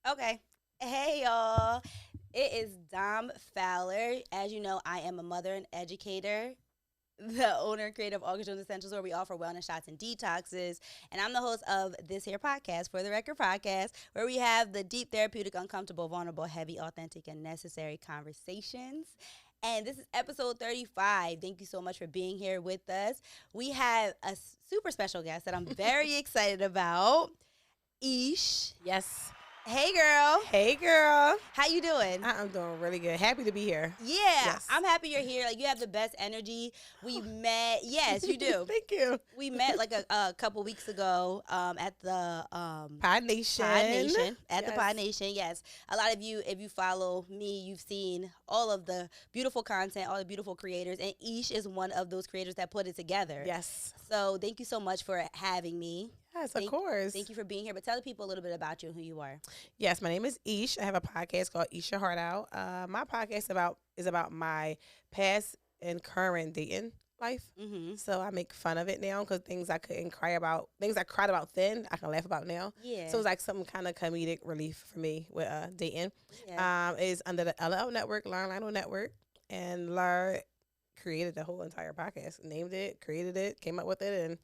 Okay. Hey, y'all. It is Dom Fowler. As you know, I am a mother and educator, the owner and creator of All Consumer Essentials, where we offer wellness shots and detoxes. And I'm the host of this here podcast, For the Record Podcast, where we have the deep, therapeutic, uncomfortable, vulnerable, heavy, authentic, and necessary conversations. And this is episode 35. Thank you so much for being here with us. We have a super special guest that I'm very excited about, Ish. Yes. Hey, girl. Hey, girl. How you doing? I'm doing really good. Happy to be here. Yeah, Yes. I'm happy you're here. Like, you have the best energy. We met. Yes, you do. Thank you. We met like a couple weeks ago at the Pod Nation. Pod Nation. At the Yes. Pod Nation, yes. A lot of you, if you follow me, you've seen all of the beautiful content, all the beautiful creators, and Ish is one of those creators that put it together. Yes. So thank you so much for having me. Yes, Thank- of course. Thank you for being here. But tell the people a little bit about you and who you are. Yes, my name is Ish. I have a podcast called Ish Your Heart Out. My podcast is about my past and current dating life. Mm-hmm. So I make fun of it now because things I couldn't cry about, things I cried about then, I can laugh about now. Yeah. So it's like some kind of comedic relief for me with dating. Yeah. Is under the LL Network, Lauren Lionel Network, and Laura created the whole entire podcast, named it, created it, came up with it, and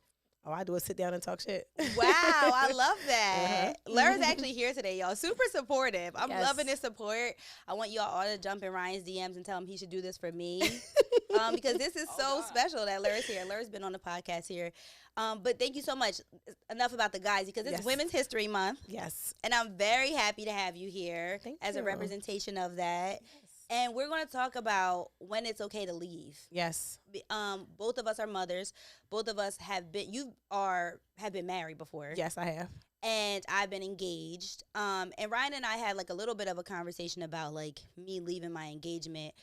all I do is sit down and talk shit. Wow, I love that. Uh-huh. Lara's actually here today, y'all. Super supportive. I'm Yes. loving this support. I want y'all all to jump in Ryan's DMs and tell him he should do this for me. Because this is so special that Lara's here. Lara's been on the podcast here. But thank you so much. Enough about the guys because it's Yes. Women's History Month. Yes. And I'm very happy to have you here Thank as a you. representation of that. And we're going to talk about when it's okay to leave. Yes. Both of us are mothers. Both of us have been have been married before. Yes, I have. And I've been engaged. And Ryan and I had like a little bit of a conversation about like me leaving my engagement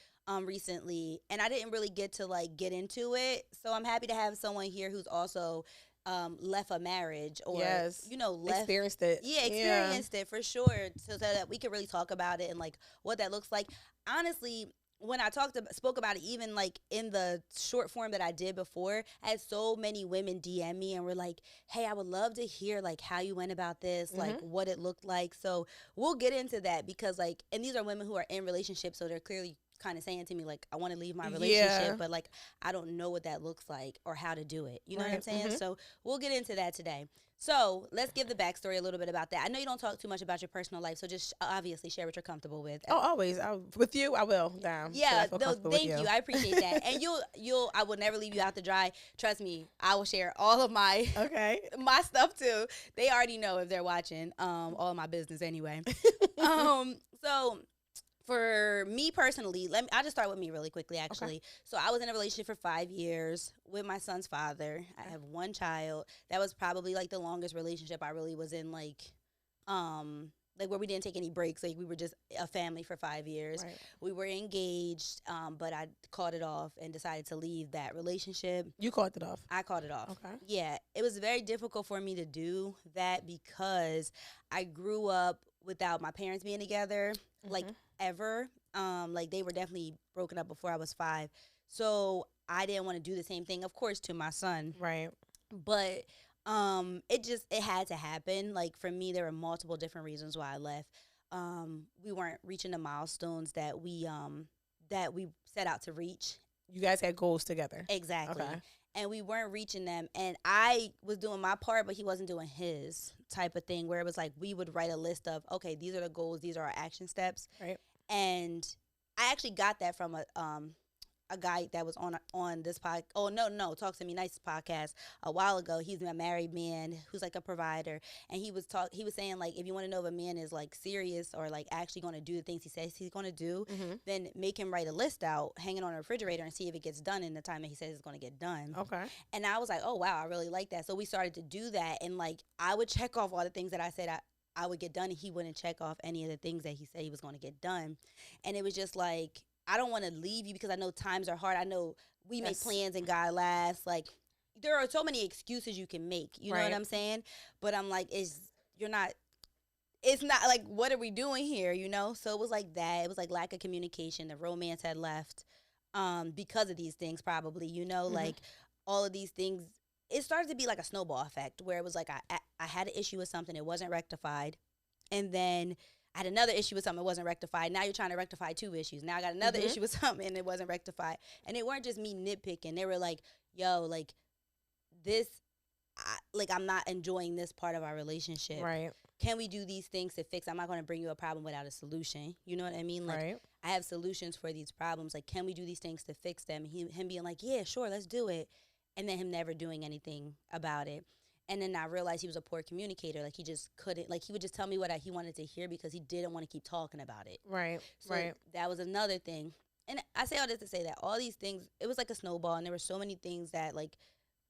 recently, and I didn't really get to like get into it. So I'm happy to have someone here who's also left a marriage or Yes. left Experienced it. yeah, experienced it for sure, so that we could really talk about it and like what that looks like. Honestly, when I spoke about it, even like in the short form that I did before, I had so many women DM me and were like, "Hey, I would love to hear like how you went about this, like what it looked like." So we'll get into that because like, and these are women who are in relationships, so they're clearly kind of saying to me like, I want to leave my relationship, Yeah. but like I don't know what that looks like or how to do it. You know what I'm Right. saying? Mhm. So we'll get into that today. So let's give the backstory a little bit about that. I know you don't talk too much about your personal life, so just obviously share what you're comfortable with. Oh, always. With you, I will. Down. Yeah, I feel no, comfortable thank with you. I appreciate that. And I will never leave you out to dry. Trust me, I will share all of my Okay. my stuff too. They already know if they're watching all of my business anyway. So for me personally, I'll just start with me really quickly actually. So I was in a relationship for 5 years with my son's father. I have one child. That was probably like the longest relationship I really was in, like where we didn't take any breaks. Like we were just a family for 5 years. Right. We were engaged, but I called it off and decided to leave that relationship. You called it off. I called it off. Okay. Yeah, it was very difficult for me to do that because I grew up without my parents being together, like ever. Like they were definitely broken up before I was 5. So I didn't want to do the same thing, of course, to my son. Right. But it had to happen. Like for me, there were multiple different reasons why I left. We weren't reaching the milestones that we set out to reach. You guys had goals together. Exactly. Okay. And we weren't reaching them. And I was doing my part, but he wasn't doing his type of thing, where it was like we would write a list of, okay, these are the goals, these are our action steps. Right. And I actually got that from a guy that was on this podcast. Oh, no, Talk to Me Nice podcast a while ago. He's a married man who's like a provider, and he was saying like, if you want to know if a man is like serious or like actually going to do the things he says he's going to do, then make him write a list out, hang it on a refrigerator, and see if it gets done in the time that he says it's going to get done. Okay. And I was like, oh wow, I really like that. So we started to do that, and like I would check off all the things that I said I would get done, and he wouldn't check off any of the things that he said he was going to get done. And it was just like, I don't want to leave you because I know times are hard. I know we make Yes. plans and God laughs. Like there are so many excuses you can make. You know what Right. I'm saying? But I'm like, it's not like, what are we doing here? You know? So it was like that. It was like lack of communication. The romance had left because of these things probably, like all of these things. It started to be like a snowball effect where it was like I had an issue with something. It wasn't rectified. And then I had another issue with something, it wasn't rectified. Now you're trying to rectify 2 issues. Now I got another issue with something and it wasn't rectified. And they weren't just me nitpicking. They were like, yo, like this, I'm not enjoying this part of our relationship. Right. Can we do these things to fix? I'm not going to bring you a problem without a solution. You know what I mean? Like, Right. I have solutions for these problems. Like, can we do these things to fix them? Him being like, yeah, sure, let's do it. And then him never doing anything about it. And then I realized he was a poor communicator. Like, he just couldn't, like, he would just tell me what he wanted to hear because he didn't want to keep talking about it. Right. So that was another thing. And I say all this to say that all these things, it was like a snowball. And there were so many things that, like,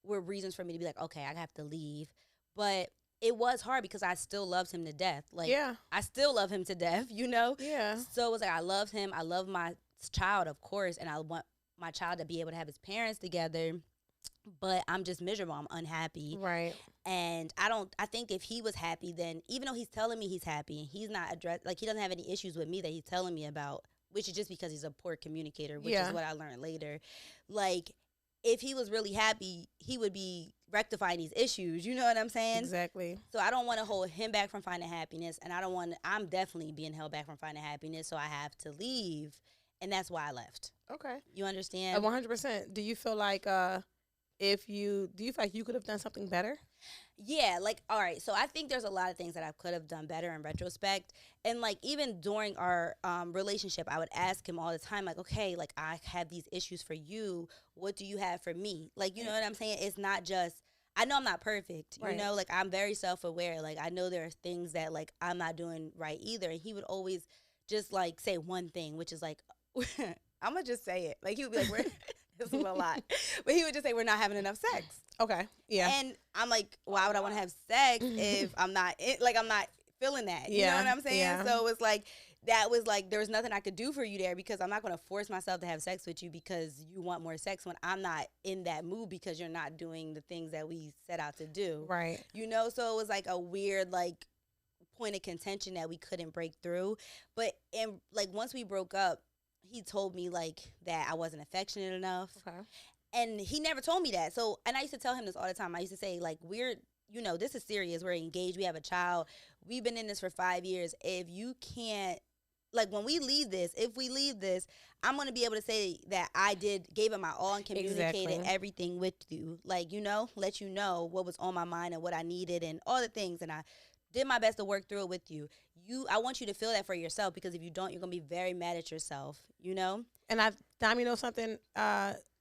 were reasons for me to be like, okay, I have to leave. But it was hard because I still loved him to death. Like, yeah. I still love him to death, you know? Yeah. So it was like, I love him. I love my child, of course. And I want my child to be able to have his parents together. But I'm just miserable. I'm unhappy. Right. And I think if he was happy, then even though he's telling me he's happy, he's not like, he doesn't have any issues with me that he's telling me about, which is just because he's a poor communicator, which is what I learned later. Like, if he was really happy, he would be rectifying these issues. You know what I'm saying? Exactly. So I don't want to hold him back from finding happiness. And I'm definitely being held back from finding happiness. So I have to leave. And that's why I left. Okay. You understand? 100%. Do you feel like, do you feel like you could have done something better? Yeah, like, all right, so I think there's a lot of things that I could have done better in retrospect. And, like, even during our relationship, I would ask him all the time, like, okay, like, I have these issues for you. What do you have for me? Like, you know what I'm saying? It's not just, I know I'm not perfect, you know? Like, I'm very self-aware. Like, I know there are things that, like, I'm not doing right either. And he would always just, like, say one thing, which is, like, I'm going to just say it. Like, he would be like, this is a lot. But he would just say, we're not having enough sex. Okay. Yeah. And I'm like, why would I want to have sex if I'm not feeling that? You know what I'm saying? Yeah. So it's like, that was like, there was nothing I could do for you there because I'm not going to force myself to have sex with you because you want more sex when I'm not in that mood because you're not doing the things that we set out to do. Right. You know? So it was like a weird, like, point of contention that we couldn't break through. But, like, once we broke up, he told me, like, that I wasn't affectionate enough. Okay. And he never told me that. So, and I used to tell him this all the time. I used to say, like, this is serious. We're engaged. We have a child. We've been in this for 5 years. If you can't, like, when we leave this, I'm going to be able to say that I gave it my all and communicated everything with you. Like, you know, let you know what was on my mind and what I needed and all the things. And I did my best to work through it with you. I want you to feel that for yourself because if you don't, you're going to be very mad at yourself, you know? And Dom, you know something?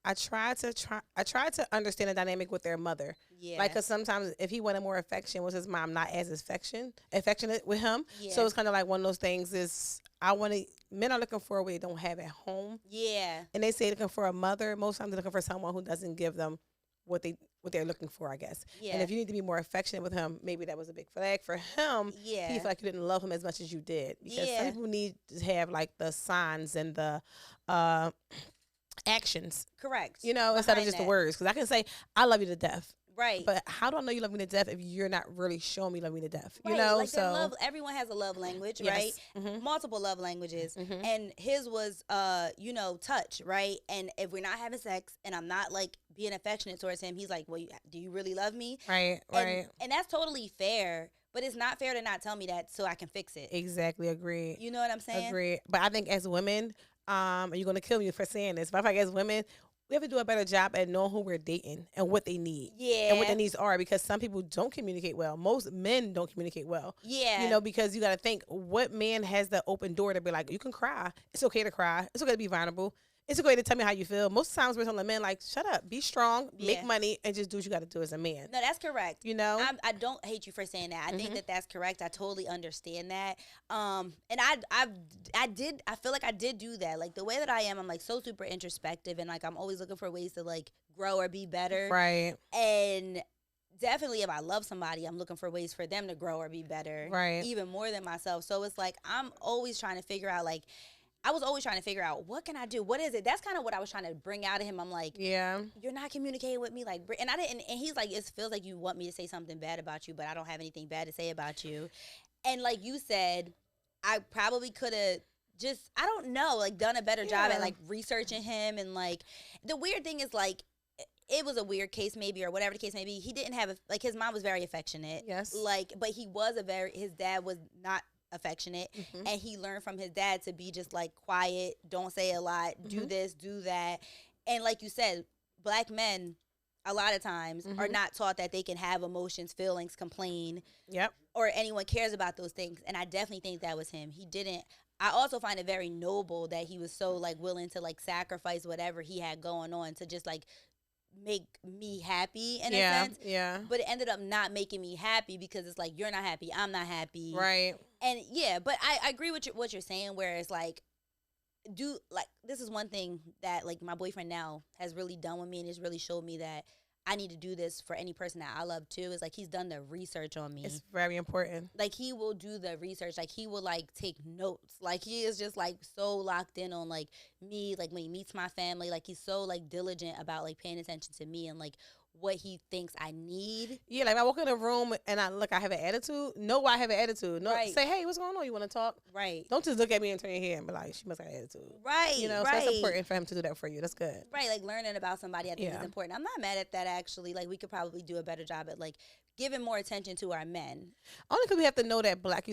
I tried to understand the dynamic with their mother. Yeah. Like, because sometimes if he wanted more affection, was his mom not as affectionate with him? Yeah. So it's kind of like one of those things is, men are looking for what they don't have at home. Yeah. And they say looking for a mother. Most times they're looking for someone who doesn't give them what they're looking for, I guess. Yeah. And if you need to be more affectionate with him, maybe that was a big flag for him. Yeah. He felt like you didn't love him as much as you did. Because some people need to have, like, the signs and the actions. Correct. You know, instead of just the words. Because I can say, I love you to death. Right. But how do I know you love me to death if you're not really showing me love me to death? Right. You know? Like, so everyone has a love language, right? Mm-hmm. Multiple love languages. Mm-hmm. And his was, touch, right? And if we're not having sex and I'm not, like, being affectionate towards him, he's like, well, do you really love me? Right, And that's totally fair. But it's not fair to not tell me that so I can fix it. Exactly. Agree. You know what I'm saying? Agree. But I think as women, and you're going to kill me for saying this, but I think as women, we have to do a better job at knowing who we're dating and what they need. Yeah. And what their needs are, because some people don't communicate well. Most men don't communicate well. Yeah. You know, because you got to think, what man has the open door to be like, you can cry. It's okay to cry. It's okay to be vulnerable. It's okay to tell me how you feel. Most times we're telling the men, like, shut up, be strong, make money, and just do what you got to do as a man. No, that's correct. You know? I don't hate you for saying that. I think that that's correct. I totally understand that. And I feel like I did do that. Like, the way that I am, I'm, like, so super introspective, and, like, I'm always looking for ways to, like, grow or be better. Right. And definitely if I love somebody, I'm looking for ways for them to grow or be better. Right. Even more than myself. So it's like, I'm always trying to figure out, like, I was always trying to figure out, what can I do? What is it? That's kind of what I was trying to bring out of him. I'm like, yeah, you're not communicating with me. Like, and I didn't, and he's like, it feels like you want me to say something bad about you, but I don't have anything bad to say about you. And like you said, I probably could have just, I don't know, like done a better job at like researching him. And like, the weird thing is like, it was a weird case maybe, or whatever the case may be. He didn't have, like, his mom was very affectionate. Yes. Like, but he was his dad was not affectionate, and he learned from his dad to be just like quiet, don't say a lot, do this, do that. And like you said, black men a lot of times are not taught that they can have emotions, feelings, complain, or anyone cares about those things. And I definitely think that was him. He didn't. I also find it very noble that he was so like willing to like sacrifice whatever he had going on to just like make me happy in a sense. Yeah. But it ended up not making me happy because it's like, you're not happy, I'm not happy. Right. And but I agree with what you're saying, where it's like, this is one thing that like my boyfriend now has really done with me, and it's really showed me that I need to do this for any person that I love too. Is like, he's done the research on me. It's very important. Like, he will do the research. Like, he will like take notes. Like, he is just like so locked in on like me. Like, when he meets my family, like he's so like diligent about like paying attention to me and like what he thinks I need. Yeah, like I walk in a room and I have an attitude. Know why I have an attitude. No, Right. Say, hey, what's going on? You want to talk? Right. Don't just look at me and turn your head and be like, she must have an attitude. Right. You know, right. so that's important for him to do that for you. That's good. Right. Like, learning about somebody, I think is important. I'm not mad at that, actually. Like, we could probably do a better job at like giving more attention to our men. Only because we have to know that black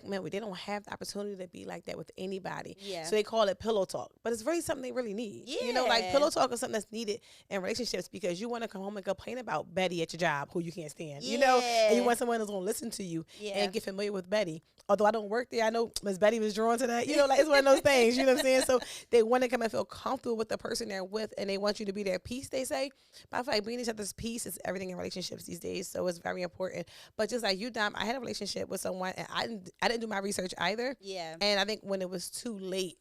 men, they don't have the opportunity to be like that with anybody. Yeah. So they call it pillow talk. But it's really something they really need. Yeah. You know, like pillow talk is something that's needed in relationships because you want to come home and complain about Betty at your job who you can't stand. Yeah. You know? And you want someone that's going to listen to you and get familiar with Betty. Although I don't work there, I know Miss Betty was drawn to that. You know, like it's one of those things. You know what I'm saying? So they want to come and feel comfortable with the person they're with, and they want you to be their peace, they say. But I feel like being each other's peace is everything in relationships these days. So it's very important. But just like you, Dom, I had a relationship with someone, and I didn't do my research either. Yeah. And I think when it was too late,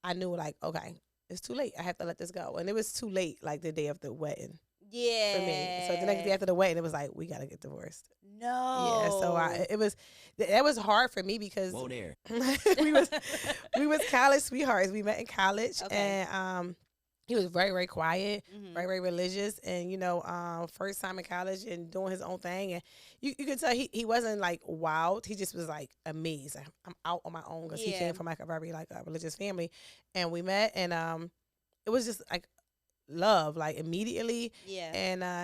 I knew like, okay, it's too late. I have to let this go. And it was too late, like the day of the wedding. Yeah. For me. So the next day after the wedding, it was like, we got to get divorced. No. Yeah. So that was hard for me because Whoa there. we was college sweethearts. We met in college, and he was very, very quiet, very, very religious, and you know, first time in college and doing his own thing, and you could tell he wasn't like wild. He just was like amazed. I'm out on my own because he came from like a very like a religious family, and we met, and it was just like love, like immediately. Yeah.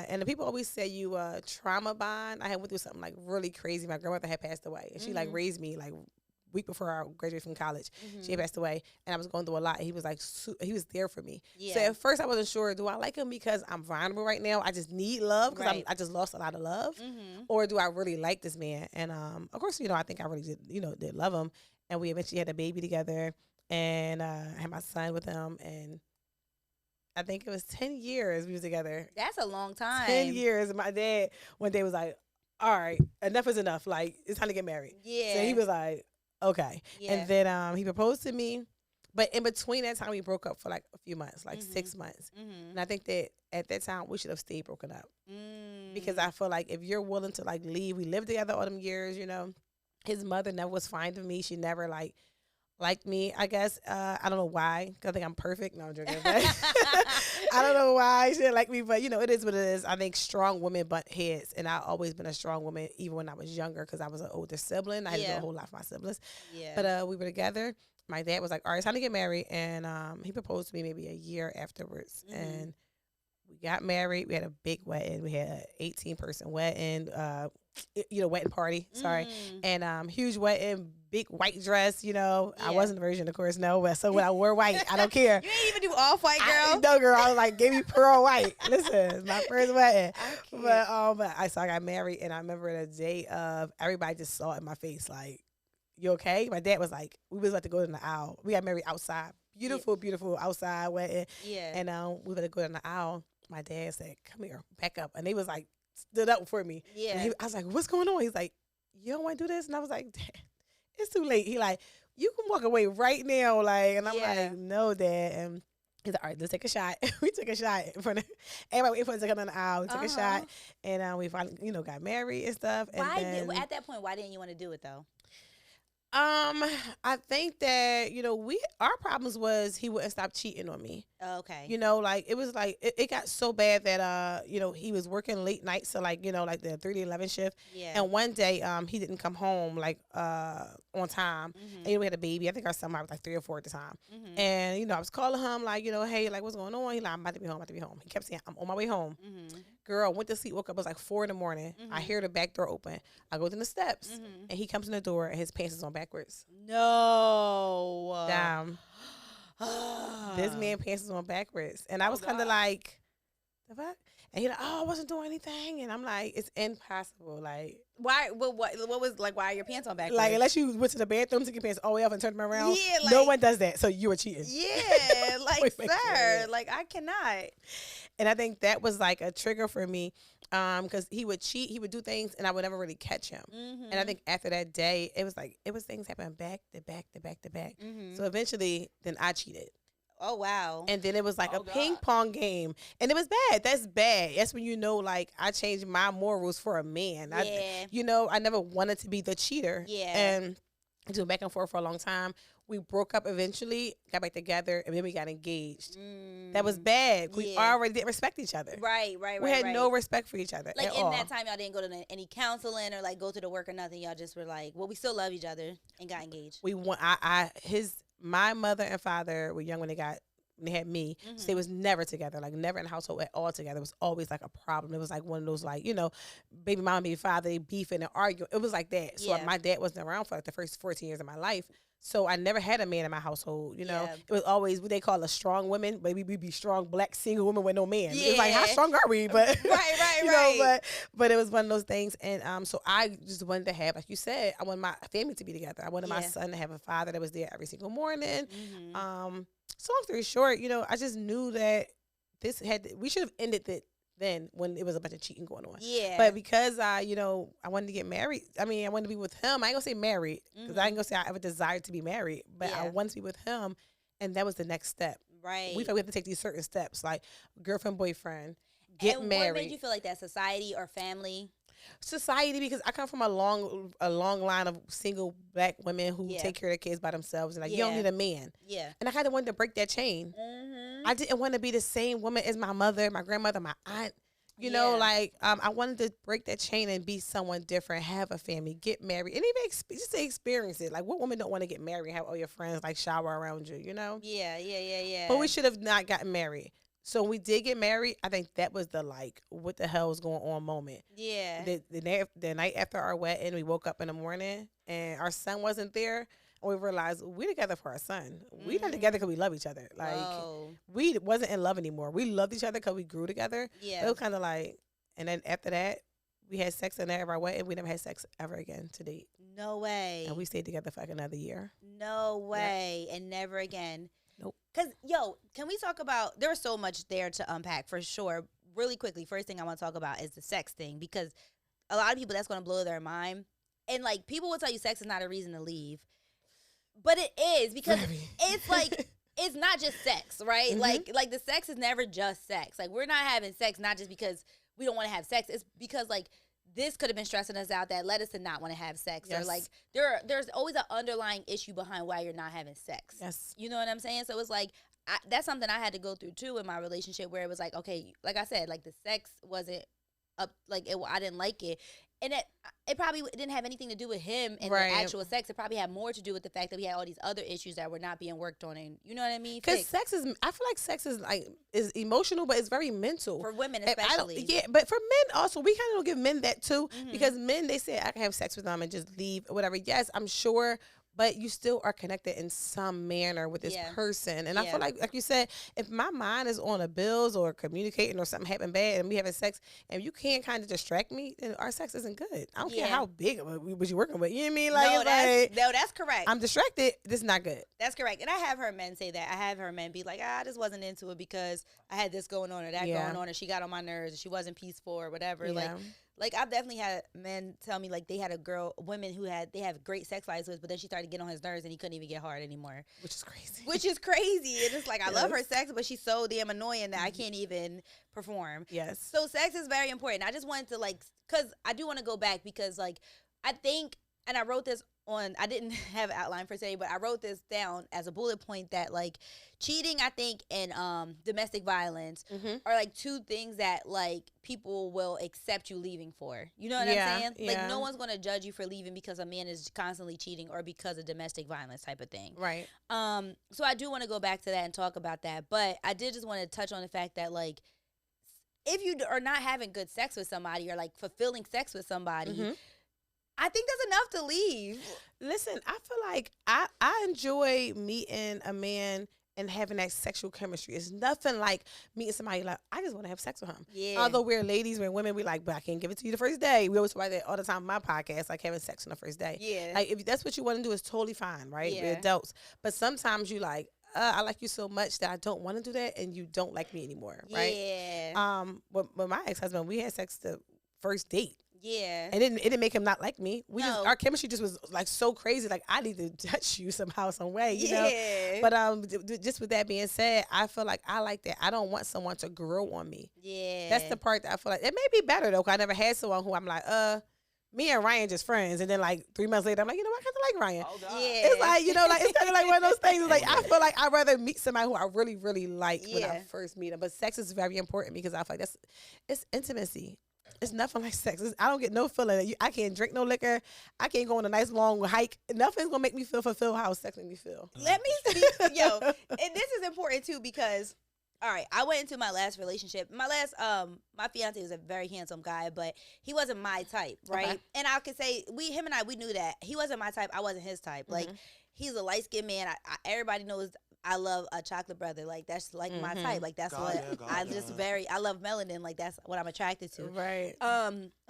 And the people always say you trauma bond. I had went through something like really crazy. My grandmother had passed away, and she like raised me like week before I graduated from college. She had passed away, and I was going through a lot. And he was like he was there for me. Yeah. So at first I wasn't sure, do I like him because I'm vulnerable right now? I just need love because I just lost a lot of love, or do I really like this man? And of course, you know, I think I really did love him, and we eventually had a baby together, and I had my son with him, and I think it was 10 years we was together. That's a long time. 10 years. And my dad one day was like, all right, enough is enough. Like, it's time to get married. Yeah. So he was like, okay. Yeah. And then he proposed to me. But in between that time, we broke up for like a few months, like 6 months. And I think that at that time, we should have stayed broken up. Because I feel like if you're willing to like leave, we lived together all them years, you know. His mother never was fine with me. She never liked me, I guess. I don't know why. 'Cause I think I'm perfect. No, I'm joking. I don't know why she didn't like me, but you know, it is what it is. I think strong women butt heads, and I've always been a strong woman, even when I was younger, because I was an older sibling. I had to do a whole lot for my siblings. Yeah. But we were together. My dad was like, all right, it's time to get married. And he proposed to me maybe a year afterwards. And we got married. We had a big wedding. We had an 18-person wedding, wedding party. Sorry. And huge wedding, big white dress, you know. I wasn't a virgin, of course, no. But so when I wore white, I don't care. You didn't even do off-white, girl. No, girl. I was like, give me pearl white. Listen, it's my first wedding. But I got married, and I remember the day of, everybody just saw it in my face, like, you okay? My dad was like, we was about to go in the aisle. We got married outside. Beautiful, beautiful outside wedding. Yeah. And we were about to go in the aisle. My dad said, come here, back up. And they was like, stood up for me. Yeah. And I was like, what's going on? He's like, you don't want to do this? And I was like, Dad, it's too late. He like, you can walk away right now. Like, and I'm like, no, Dad. And he's like, all right, let's take a shot. We took a shot in front of everybody waiting for us to come in the aisle. We took a shot, and we finally, got married and stuff. And at that point, why didn't you want to do it though? I think that, our problems was he wouldn't stop cheating on me. Oh, okay. Like, it was like, it got so bad that, he was working late nights. So like, like the 3 to 11 shift. Yeah. And one day, he didn't come home like, on time. And we had a baby. I think our son was like 3 or 4 at the time. And, I was calling him like, hey, like what's going on? He like, I'm about to be home. He kept saying, I'm on my way home. Girl, went to sleep, woke up, it was like 4 a.m. I hear the back door open. I go down the steps, and he comes in the door, and his pants is on backwards. No. Damn. This man pants is on backwards. And I was kind of like, the fuck? And he like, oh, I wasn't doing anything. And I'm like, it's impossible. Like, why? What was like? Why are your pants on backwards? like, unless you went to the bathroom, took your pants all the way off and turned them around. Yeah, like, no one does that. So you were cheating. Yeah, like, sir, like, I cannot. And I think that was like a trigger for me, because he would cheat, he would do things, and I would never really catch him. And I think after that day, it was things happening back to back to back to back. So eventually, then I cheated. Oh, wow. And then it was like ping pong game. And it was bad. That's bad. That's when you know, like, I changed my morals for a man. Yeah. I never wanted to be the cheater. Yeah. And doing back and forth for a long time. We broke up eventually, got back together, and then we got engaged. That was bad. We already didn't respect each other. Right. We had no respect for each other. Like, at in all. that time, y'all didn't go to any counseling or, like, go to the work or nothing. Y'all just were like, well, we still love each other and got engaged. My mother and father were young when they had me. So they was never together, like never in the household at all together. It was always like a problem. It was like one of those, like, baby mama, baby father, they beefing and arguing. It was like that. So my dad wasn't around for like the first 14 years of my life. So I never had a man in my household, It was always what they call a strong woman, but we'd be strong black single women with no man. Yeah. It's like, how strong are we? But right. But it was one of those things. And so I just wanted to have, like you said, I wanted my family to be together. I wanted my son to have a father that was there every single morning. So long story short, I just knew that we should have ended it then when it was a bunch of cheating going on. Yeah. But because I wanted to get married. I mean, I wanted to be with him. I ain't gonna say married because I ain't gonna say I ever desired to be married. But I wanted to be with him, and that was the next step. Right. We felt we have to take these certain steps, like girlfriend, boyfriend, get married. What made you feel like that? Society or family? Society, because I come from a long line of single black women who take care of their kids by themselves, and like you don't need a man. Yeah. And I kind of wanted to break that chain. I didn't want to be the same woman as my mother, my grandmother, my aunt. I wanted to break that chain and be someone different, have a family, get married, and even just to experience it. Like, what woman don't want to get married and have all your friends like shower around you? Yeah. But we should have not gotten married. So when we did get married, I think that was the like, what the hell is going on moment. Yeah. The night after our wedding, we woke up in the morning and our son wasn't there. And we realized we're together for our son. We're not together because we love each other. Like, we wasn't in love anymore. We loved each other because we grew together. Yeah. It was kind of like, and then after that, we had sex the night of our wedding. We never had sex ever again to date. No way. And we stayed together for like another year. No way. Yep. And never again. Nope. Because, can we talk about, there was so much there to unpack for sure. Really quickly, first thing I want to talk about is the sex thing, because a lot of people, that's going to blow their mind. And, like, people will tell you sex is not a reason to leave. But it is, because it's like, it's not just sex, right? Like the sex is never just sex. Like, we're not having sex not just because we don't want to have sex. It's because, like, this could have been stressing us out that led us to not want to have sex. Yes. Or, like, there's always an underlying issue behind why you're not having sex. Yes. You know what I'm saying? So it's like, that's something I had to go through, too, in my relationship, where it was like, okay, like I said, like, the sex wasn't up, like, I didn't like it. And it probably didn't have anything to do with him and the actual sex. It probably had more to do with the fact that we had all these other issues that were not being worked on. And you know what I mean? Because I feel like sex is emotional, but it's very mental. For women especially. But for men also, we kind of don't give men that too. Because men, they say I can have sex with them and just leave or whatever. Yes, I'm sure. But you still are connected in some manner with this person. And I feel like you said, if my mind is on a bills or communicating or something happened bad and we having sex and you can't kind of distract me, then our sex isn't good. I don't care how big was you working with. You know what I mean? Like, no, that's correct. I'm distracted. This is not good. That's correct. And I have heard men say that. I have heard men be like, I just wasn't into it because I had this going on or that going on, or she got on my nerves, or she wasn't peaceful or whatever. Yeah. Like, I've definitely had men tell me, like, they had women who they have great sex lives with, but then she started to get on his nerves and he couldn't even get hard anymore. Which is crazy. And it's like, I love her sex, but she's so damn annoying that I can't even perform. Yes. So sex is very important. I just wanted to, like, because I do want to go back because, like, I think, and I wrote this I didn't have an outline for today, but I wrote this down as a bullet point that, like, cheating, I think, and domestic violence are, like, two things that, like, people will accept you leaving for. You know what I'm saying? Yeah. Like, no one's going to judge you for leaving because a man is constantly cheating or because of domestic violence type of thing. Right. So I do want to go back to that and talk about that, but I did just want to touch on the fact that, like, if you are not having good sex with somebody or like fulfilling sex with somebody, Mm-hmm. I think that's enough to leave. Listen, I feel like I enjoy meeting a man and having that sexual chemistry. It's nothing like meeting somebody like, I just want to have sex with him. Yeah. Although we're ladies, we're women, we like, but I can't give it to you the first day. We always talk about that all the time on my podcast, like having sex on the first day. Yeah. Like, if that's what you want to do, it's totally fine, right? Yeah. We're adults. But sometimes you like, I like you so much that I don't want to do that, and you don't like me anymore, right? Yeah. With my ex-husband, we had sex the first date. Yeah. And it didn't make him not like me. No. Our chemistry just was like so crazy. Like, I need to touch you somehow, some way, you know. Yeah. But just with that being said, I feel like I like that. I don't want someone to grow on me. Yeah. That's the part that I feel like it may be better though. 'Cause I never had someone who I'm like, me and Ryan just friends, and then like 3 months later, I'm like, you know what, I kind of like Ryan. Oh, God. Yeah. It's like, you know, like it's kind of like one of those things. It's like I feel like I'd rather meet somebody who I really, really like when I Yeah. first meet them. But sex is very important because I feel like it's intimacy. It's nothing like sex. I don't get no feeling. I can't drink no liquor. I can't go on a nice long hike. Nothing's gonna make me feel fulfilled how sex make me feel. Let me speak, yo, and this is important too because, all right, I went into my last relationship. My fiance was a very handsome guy, but he wasn't my type, right? Okay. And I could say we knew that he wasn't my type. I wasn't his type. Like, he's a light skinned man. Everybody knows I love a chocolate brother. Like, that's like my type. Like, that's I love melanin. Like, that's what I'm attracted to. Right.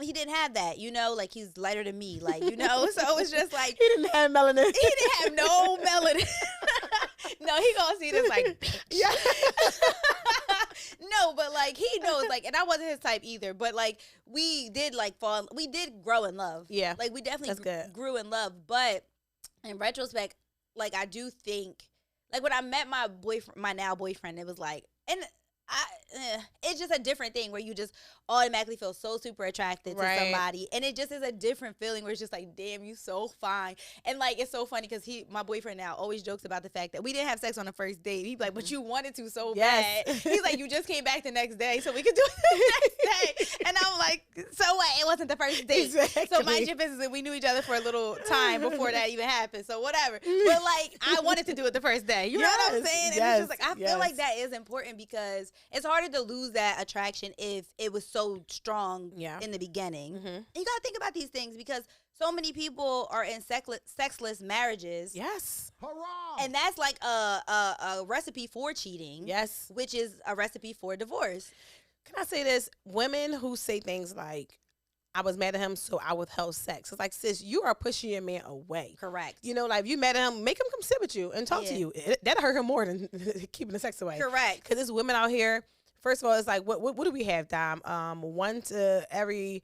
He didn't have that, you know, like he's lighter than me, like, you know, so it was just like He didn't have melanin. he didn't have no melanin. No, he gonna see this like, bitch. Yeah. No, but like he knows, like, and I wasn't his type either, but like we did grow in love. Yeah. Like we definitely That's good. grew in love, but in retrospect, like I do think, like when I met my now boyfriend, it was like, and it's just a different thing where you just automatically feel so super attracted to somebody, and it just is a different feeling where it's just like, damn, you so fine. And like it's so funny because my boyfriend now always jokes about the fact that we didn't have sex on the first date. He's like, but you wanted to so Yes. bad. He's like, you just came back the next day so we could do it the next day. And I'm like, so what? It wasn't the first date. Exactly. So mind your business, and we knew each other for a little time before that even happened. So whatever. But like I wanted to do it the first day. You know what I'm saying? And it's just like I feel like that is important because it's harder to lose that attraction if it was so strong in the beginning. You gotta think about these things because so many people are in sexless marriages. Yes. Hurrah! And that's like a recipe for cheating. Yes. Which is a recipe for divorce. Can I say this? Women who say things like, I was mad at him, so I withheld sex. It's like, sis, you are pushing your man away. Correct. You know, like, if you mad at him, make him come sit with you and talk to you. That'll hurt him more than keeping the sex away. Correct. Because there's women out here. First of all, it's like, what do we have, Dom? One man to every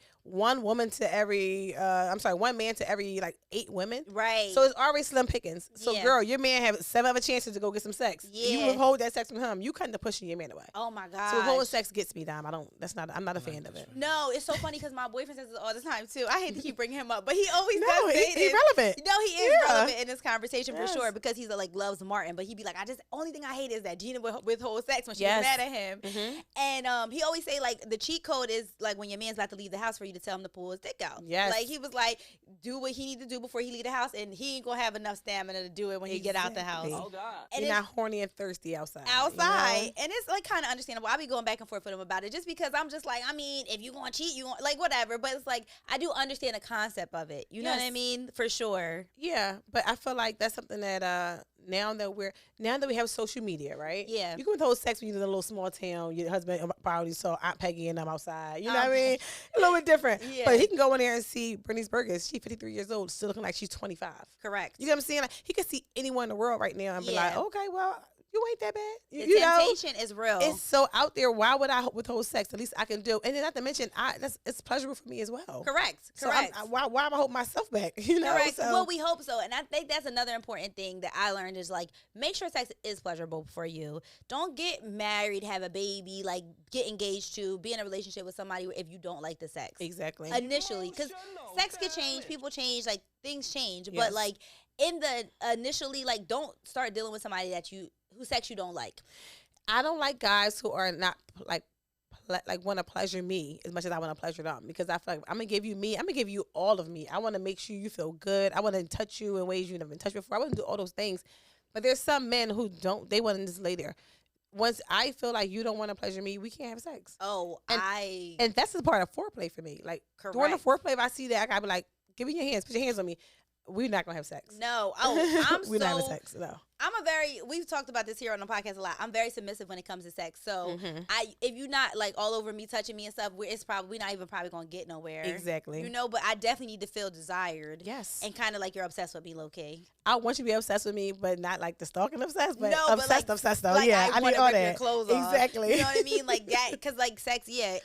like 8 women. Right. So it's already slim pickings. So Yeah. girl, your man have 7 other chances to go get some sex. You Yeah. withhold that sex from him. You kind of pushing your man away. Oh my God. So withholding sex gets me, Dom. I'm not a fan of it. No, it's so funny because my boyfriend says this all the time too. I hate to keep bringing him up, but he always No, does say he's this. relevant. No, he is Yeah. relevant in this conversation Yes. for sure because he's like loves Martin, but he'd be like, only thing I hate is that Gina withholds sex when she's Yes. mad at him. Mhm. And he always say like the cheat code is like when your man's about to leave the house for you to tell him to pull his dick out. Yes. Like he was like, do what he need to do before he leave the house, and he ain't gonna have enough stamina to do it when he get out the house. Exactly. Oh, God. And You're it's not horny and thirsty outside. outside, you know? and it's like kind of understandable. I be going back and forth with him about it just because I'm just like, I mean, if you gonna cheat, you gonna, like whatever. But it's like I do understand the concept of it. You know what I Yes. mean? For sure. Yeah, but I feel like that's something that now that we have social media, right? Yeah. You can withhold sex when you're in a little small town. Your husband probably saw Aunt Peggy and them outside. You know what I mean? A little bit different. Yeah. But he can go in there and see Brittany's Burgers. She's 53 years old, still looking like she's 25. Correct. You know what I'm saying? Like, he can see anyone in the world right now and be Yeah. like, okay, well, you ain't that bad. The You know? temptation is real. It's so out there. Why would I withhold sex? The least I can do, and then not to mention, it's pleasurable for me as well. Correct. So Correct. why am I holding myself back? You know. Correct. So, Well, we hope so. And I think that's another important thing that I learned is like, make sure sex is pleasurable for you. Don't get married, have a baby, like get engaged to, be in a relationship with somebody if you don't like the sex. exactly. Initially. Because sex could change, people change, like things change. Yes. But like in the initially, like don't start dealing with somebody whose sex you don't like. I don't like guys who are not like want to pleasure me as much as I want to pleasure them, because I feel like I'm gonna give you me. I'm gonna give you all of me. I want to make sure you feel good. I want to touch you in ways you've never been touched before. I want to do all those things. But there's some men who don't. They want to just lay there once I feel like you don't want to pleasure me, we can't have sex. Oh, and that's the part of foreplay for me. Like during the foreplay, if I see that, I gotta be like, give me your hands, put your hands on me. We're not gonna have sex. No. Oh, we're not having sex. No. We've talked about this here on the podcast a lot. I'm very submissive when it comes to sex. So if you're not like all over me, touching me and stuff, we're not even probably gonna get nowhere. Exactly. You know, but I definitely need to feel desired. Yes. And kind of like you're obsessed with me, low key. I want you to be obsessed with me, but not like the stalking obsessed, but no, obsessed, but obsessed though. Like, yeah, I need all that. Your clothes exactly. On. You know what I mean? Like that, because like sex, yeah,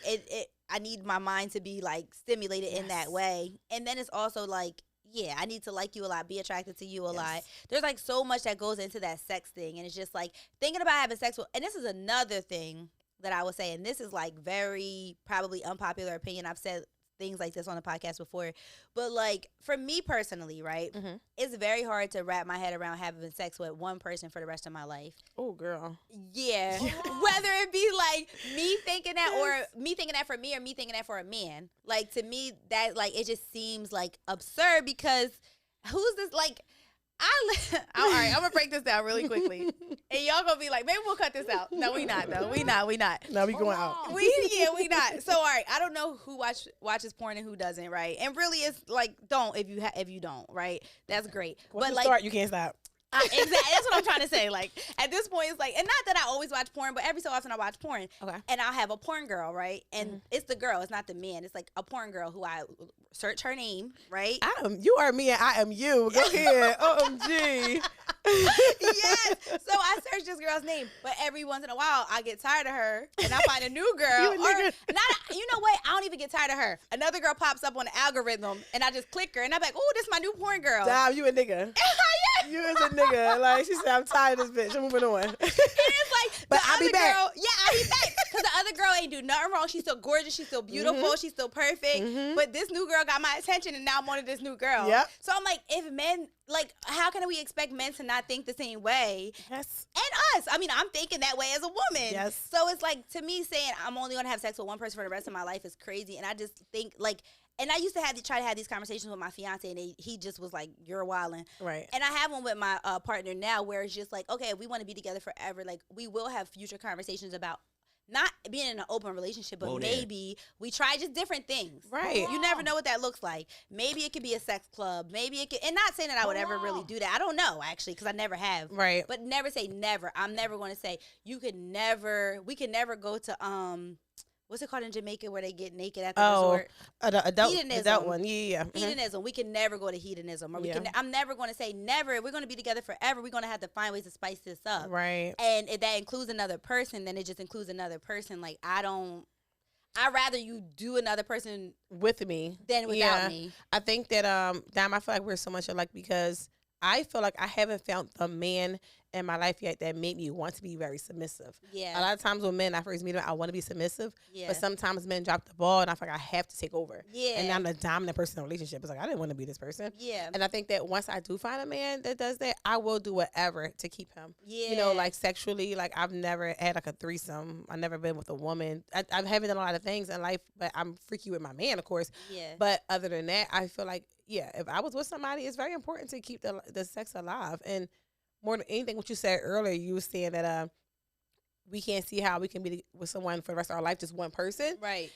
I need my mind to be like stimulated in that way, and then it's also like. Yeah, I need to like you a lot, be attracted to you a lot. There's like so much that goes into that sex thing. And it's just like thinking about having sex with, and this is another thing that I would say, and this is like very probably unpopular opinion. I've said things like this on the podcast before, but like for me personally, right, it's very hard to wrap my head around having sex with one person for the rest of my life. Oh, girl. Yeah. Whether it be like me thinking that or me thinking that for me or me thinking that for a man. Like to me, that like it just seems like absurd because who's this like all right, I'm gonna break this down really quickly. And y'all gonna be like, maybe we'll cut this out. No, we not though. We not. No, we going out. We not. So all right, I don't know who watches porn and who doesn't, right? And really it's like don't if you don't, right? That's great. Once but you like start, you can't stop. Exactly. That's what I'm trying to say. Like at this point, it's like, and not that I always watch porn, but every so often I watch porn. Okay. And I'll have a porn girl, right? And it's the girl, it's not the man. It's like a porn girl who I search her name, right? You are me and I am you. Go ahead. OMG. Yes. So I search this girl's name, but every once in a while I get tired of her and I find a new girl. You know what? I don't even get tired of her. Another girl pops up on the algorithm and I just click her and I'm like, oh, this is my new porn girl. Damn, you a nigga. Yeah. You is a nigga. Like she said, I'm tired of this bitch. I'm moving on. And it's like, but I'll be back. Girl, yeah, I'll be back. Because the other girl ain't do nothing wrong. She's still gorgeous. She's still beautiful. She's still perfect. But this new girl got my attention and now I'm on to this new girl. Yep. So I'm like, if men, like, how can we expect men to not think the same way? Yes. And us. I mean, I'm thinking that way as a woman. Yes. So it's like, to me, saying I'm only going to have sex with one person for the rest of my life is crazy. And I just think, like, and I used to try to have these conversations with my fiance, and he just was like, "You're wildin'." Right. And I have one with my partner now, where it's just like, okay, if we want to be together forever, like we will have future conversations about not being in an open relationship, but maybe we try just different things. Right. You never know what that looks like. Maybe it could be a sex club. Maybe it could, and not saying that I would ever really do that. I don't know actually, because I never have. Right. But never say never. I'm never going to say we could never go to what's it called in Jamaica where they get naked at the resort? The adult Hedonism. one. Yeah. Hedonism. We can never go to hedonism. Or I'm never going to say never. If we're going to be together forever, we're going to have to find ways to spice this up. Right. And if that includes another person, then it just includes another person. Like, I'd rather you do another person with me than without me. I think that, Dime, I feel like we're so much alike because I feel like I haven't found the man in my life yet that made me want to be very submissive. Yeah. A lot of times when men, I first meet them, I want to be submissive. Yeah. But sometimes men drop the ball and I feel like I have to take over. Yeah. And I'm the dominant person in a relationship. It's like, I didn't want to be this person. Yeah. And I think that once I do find a man that does that, I will do whatever to keep him. Yeah. You know, like sexually, like I've never had like a threesome. I've never been with a woman. I haven't done a lot of things in life, but I'm freaky with my man, of course. Yeah. But other than that, I feel like, yeah, if I was with somebody, it's very important to keep the sex alive. And more than anything, what you said earlier, you were saying that we can't see how we can be with someone for the rest of our life, just one person. Right.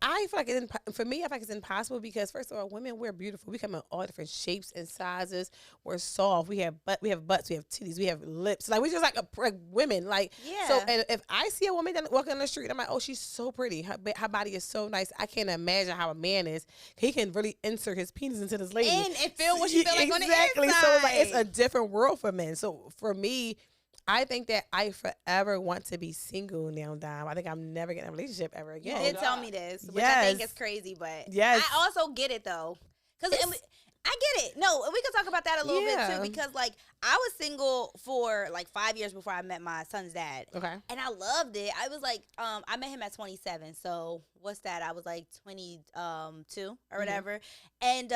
I feel like for me, I feel like it's impossible because first of all, women, we're beautiful. We come in all different shapes and sizes. We're soft. We have butts, we have titties, we have lips. Like we're just like women. Like So, and if I see a woman walking on the street, I'm like, oh, she's so pretty. Her body is so nice. I can't imagine how a man is. He can really insert his penis into this lady and feel what you feel like on the exactly. inside. So it's like it's a different world for men. So for me, I think that I forever want to be single now, Dime. I think I'm never getting a relationship ever again. You did tell me this, which I think is crazy, but I also get it though. Because I get it. No, we could talk about that a little bit too, because like I was single for like 5 years before I met my son's dad. Okay. And I loved it. I was like, I met him at 27. So what's that? I was like 22 or whatever. And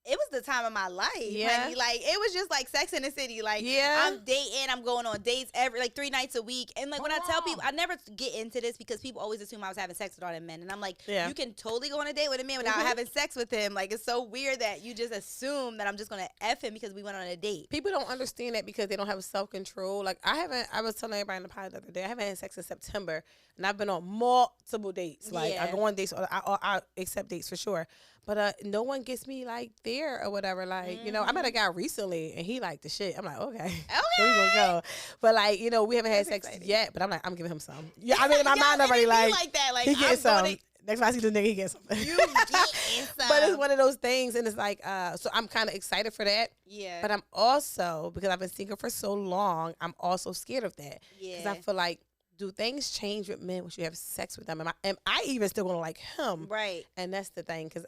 it was the time of my life, honey. Like, it was just like Sex in the City. Like, I'm dating, I'm going on dates like 3 nights a week. And like, when I tell people, I never get into this because people always assume I was having sex with all them men. And I'm like, you can totally go on a date with a man without having sex with him. Like, it's so weird that you just assume that I'm just going to F him because we went on a date. People don't understand that because they don't have self-control. Like, I was telling everybody in the pod the other day, I haven't had sex in September. And I've been on multiple dates. Like, I go on dates, I accept dates for sure. But no one gets me like there or whatever. Like, you know, I met a guy recently and he liked the shit. I'm like, okay. Here we gonna go. But like, you know, we haven't had sex yet. But I'm like, I'm giving him some. Yeah, I mean, in my mind already like that. Like, he gets some. Next time I see this nigga, he gets something. You getting some. But it's one of those things, and it's like, so I'm kind of excited for that. Yeah. But I'm also, because I've been single for so long, I'm also scared of that. Yeah. Because I feel like, do things change with men once you have sex with them? Am I even still gonna like him? Right. And that's the thing, because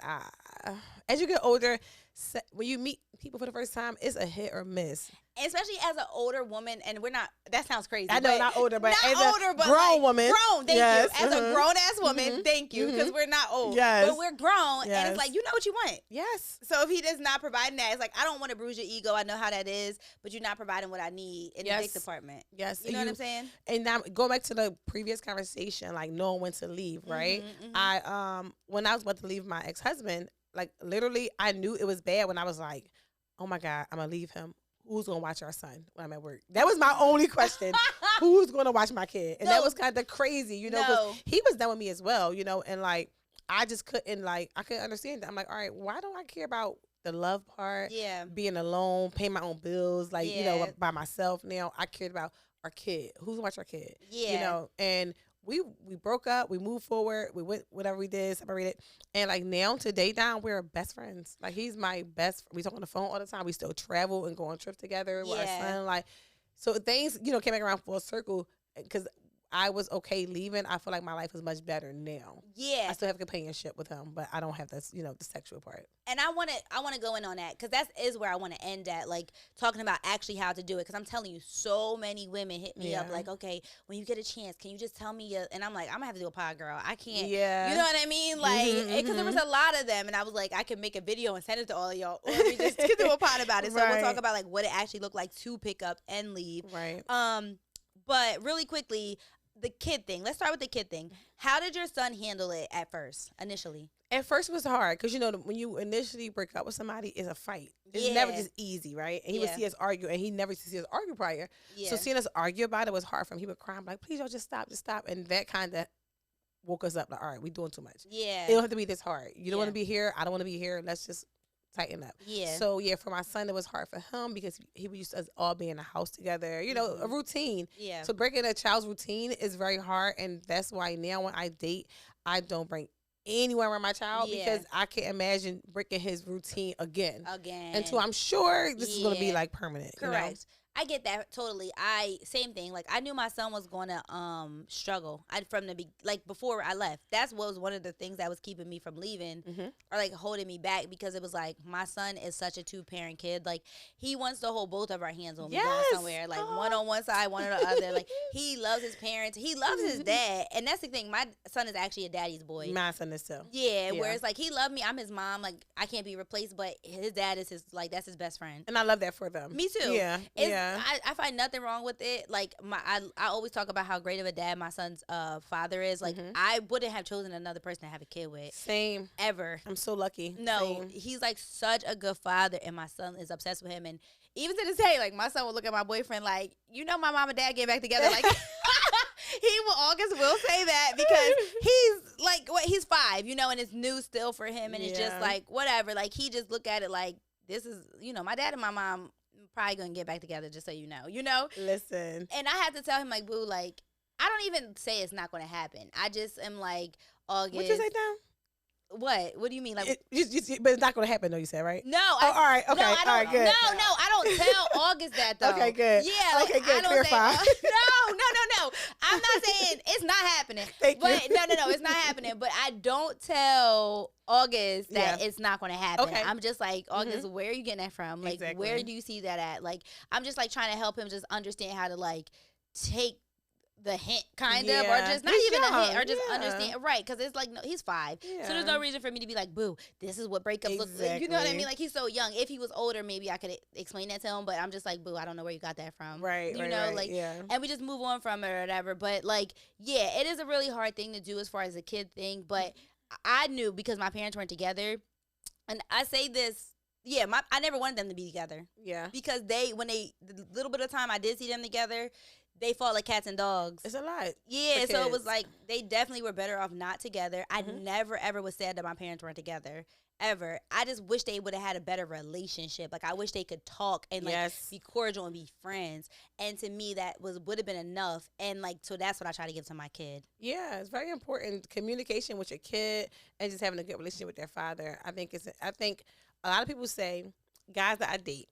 as you get older, when you meet people for the first time, it's a hit or miss. Especially as an older woman, and we're not, that sounds crazy. I know, not older, but not as older, a but grown like, woman. Grown, thank you. As a grown-ass woman, thank you, because we're not old. Yes. But we're grown, and it's like, you know what you want. Yes. So if he does not providing that, it's like, I don't want to bruise your ego. I know how that is, but you're not providing what I need in the dick department. Yes. You know what I'm saying? And now, go back to the previous conversation, like knowing when to leave, right? When I was about to leave my ex-husband, like literally, I knew it was bad when I was like, oh my God, I'm going to leave him. Who's going to watch our son when I'm at work? That was my only question. Who's going to watch my kid? And that was kind of crazy, you know, because he was done with me as well, you know, and like, I just couldn't, like, I couldn't understand that. I'm like, all right, why don't I care about the love part? Yeah. Being alone, paying my own bills, like, you know, by myself now. I cared about our kid. Who's going to watch our kid? Yeah. You know, and we broke up, we moved forward, we went, whatever we did, separated. And like now, today down, we're best friends. Like he's my best, we talk on the phone all the time. We still travel and go on trips together with our son. Like, so things, you know, came back around full circle because I was okay leaving. I feel like my life is much better now. Yeah. I still have companionship with him, but I don't have this, you know, the sexual part. And I want to go in on that because that is where I want to end at, like talking about actually how to do it. Because I'm telling you, so many women hit me up like, okay, when you get a chance, can you just tell me? And I'm like, I'm gonna have to do a pod, girl. I can't. Yeah. You know what I mean? Like, because there was a lot of them, and I was like, I could make a video and send it to all of y'all, or we just do a pod about it. So we'll talk about like what it actually looked like to pick up and leave. Right. But really quickly, the kid thing. Let's start with the kid thing. How did your son handle it at first, initially? At first it was hard because, you know, when you initially break up with somebody, it's a fight. It's never just easy, right? And he would see us argue, and he never used to see us argue prior. So seeing us argue about it was hard for him. He would cry. I'm like, please, y'all just stop. And that kind of woke us up. Like, all right, we're doing too much. Yeah. It don't have to be this hard. You don't want to be here. I don't want to be here. Let's just tighten up. Yeah. So, for my son, it was hard for him because he used to us all be in the house together, you know, a routine. Yeah. So breaking a child's routine is very hard, and that's why now when I date, I don't bring anyone around my child because I can't imagine breaking his routine again. Until I'm sure this is going to be like permanent. Correct. You know? I get that totally. Same thing. Like I knew my son was going to struggle. Before I left. That's what was one of the things that was keeping me from leaving or like holding me back because it was like my son is such a 2-parent kid. Like he wants to hold both of our hands when we going somewhere. Like one on one side, one on the other. Like he loves his parents. He loves his dad. And that's the thing. My son is actually a daddy's boy. My son is too. Yeah. Where it's like he loved me. I'm his mom. Like I can't be replaced. But his dad is that's his best friend. And I love that for them. Me too. Yeah. I find nothing wrong with it. Like I always talk about how great of a dad my son's father is. Like I wouldn't have chosen another person to have a kid with. Same. Ever. I'm so lucky. No, he's like such a good father, and my son is obsessed with him. And even to this day, like my son will look at my boyfriend like, you know, my mom and dad get back together. Like August will say that because he's like, he's 5, you know, and it's new still for him, and it's just like whatever. Like he just look at it like this is, you know, my dad and my mom probably gonna get back together, just so you know. Listen. And I had to tell him like, boo, like I don't even say it's not gonna happen. I just am like, August. What you say now? What do you mean? Like, but it's not going to happen, though. You said, right? No. All right. Okay. No, all right. Good. No, I don't tell August that though. Okay. Good. Yeah. Like, okay. Good. Clarify. No. I'm not saying it's not happening. Thank you. No, it's not happening. But I don't tell August that it's not going to happen. Okay. I'm just like, August, where are you getting that from? Like, where do you see that at? Like, I'm just like trying to help him just understand how to like take the hint, kind of, Yeah. or just not He's even a young, hint, or just yeah. understand, right? Because it's like, no, he's 5, so there's no Yeah. reason for me to be like, boo, this is what breakups look like. You know what I Exactly. mean? Like, he's so young. If he was older, maybe I could explain that to him, but I'm just like, boo, I don't know where you got that from. Right, You right, know, right, like, yeah. and we just move on from it or whatever. But, like, yeah, it is a really hard thing to do as far as a kid thing, but I knew because my parents weren't together, and I say this, yeah, I never wanted them to be together. Yeah. Because the little bit of time I did see them together, they fought like cats and dogs. It's a lot. Yeah, for so it was kids. like they definitely were better off not together. I never ever was sad that my parents weren't together. Ever. I just wish they would have had a better relationship. Like, I wish they could talk and like Yes. be cordial and be friends. And to me, that would have been enough. And like, so that's what I try to give to my kid. Yeah, it's very important. Communication with your kid and just having a good relationship with their father. I think a lot of people say, guys that I date,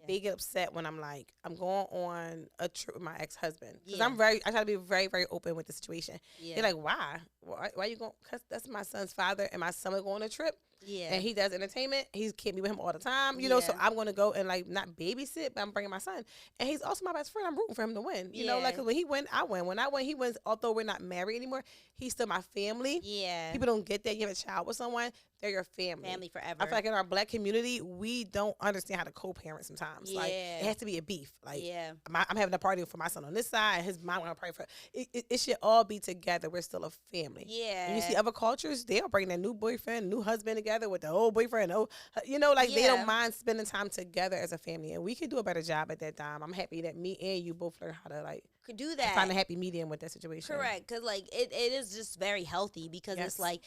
they get upset when I'm like, I'm going on a trip with my ex-husband. Because I try to be very, very open with the situation. Yeah. They're like, why? Why you going? Because that's my son's father and my son will go on a trip. Yeah. And he does entertainment. He can't be with him all the time, you know. So I'm going to go and like not babysit, but I'm bringing my son. And he's also my best friend. I'm rooting for him to win. You know, like 'cause when he win, I win. When I win, he wins. Although we're not married anymore, he's still my family. Yeah. People don't get that. You have a child with someone, they're your family. Family forever. I feel like in our Black community, we don't understand how to co-parent sometimes. Yeah. Like, it has to be a beef. Like, Yeah. I'm having a party for my son on this side, and his mom want to party for it should all be together. We're still a family. Yeah. And you see other cultures, they'll bring their new boyfriend, new husband together with the old boyfriend. You know, like they don't mind spending time together as a family. And we can do a better job at that time. I'm happy that me and you both learn how to like could do that. Find a happy medium with that situation. Correct. Because like it is just very healthy because it's like